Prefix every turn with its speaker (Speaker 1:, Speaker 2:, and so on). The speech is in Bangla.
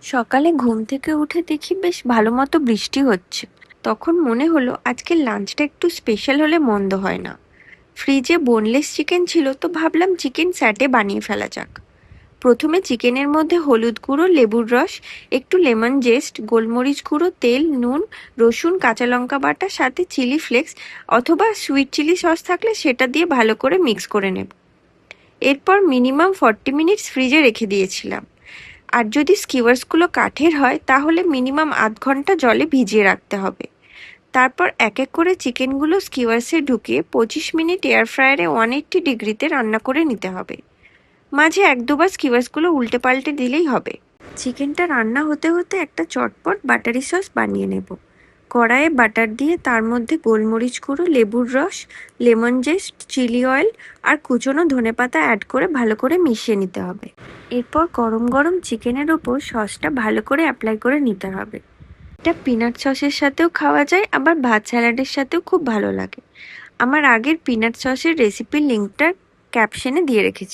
Speaker 1: সকালে ঘুম থেকে উঠে দেখি বেশ ভালো মতো বৃষ্টি হচ্ছে। তখন মনে হলো আজকের লাঞ্চটা একটু স্পেশাল হলে মন্দ হয় না। ফ্রিজে বোনলেস চিকেন ছিল, তো ভাবলাম চিকেন স্যাটে বানিয়ে ফেলা যাক। প্রথমে চিকেনের মধ্যে হলুদ গুঁড়ো, লেবুর রস, একটু লেমন জেস্ট, গোলমরিচ গুঁড়ো, তেল, নুন, রসুন, কাঁচা লঙ্কা বাটা, সাথে চিলি ফ্লেক্স অথবা সুইট চিলি সস থাকলে সেটা দিয়ে ভালো করে মিক্স করে নেব। এরপর মিনিমাম 40 মিনিটস ফ্রিজে রেখে দিয়েছিলাম। আর যদি স্কিওয়ার্সগুলো কাঠের হয় তাহলে মিনিমাম আধ ঘন্টা জলে ভিজিয়ে রাখতে হবে। তারপর এক এক করে চিকেনগুলো স্কিওয়ার্সে ঢুকিয়ে 25 মিনিট এয়ার ফ্রায়ারে 180 ডিগ্রিতে রান্না করে নিতে হবে। মাঝে এক দুবার স্কিওয়ার্সগুলো উল্টে পাল্টে দিলেই হবে। চিকেনটা রান্না হতে হতে একটা চটপট বাটারি সস বানিয়ে নেব। কড়াইয়ে বাটার দিয়ে তার মধ্যে গোলমরিচ গুঁড়ো, লেবুর রস, লেমন জেস্ট, চিলি অয়েল আর কুচনো ধনেপাতা অ্যাড করে ভালো করে মিশিয়ে নিতে হবে। এরপর গরম গরম চিকেনের ওপর সসটা ভালো করে অ্যাপ্লাই করে নিতে হবে। এটা পিনাট সসের সাথেও খাওয়া যায়, আবার ভাত স্যালাডের সাথেও খুব ভালো লাগে। আমার আগের পিনাট সসের রেসিপির লিঙ্কটা ক্যাপশনে দিয়ে রেখেছি।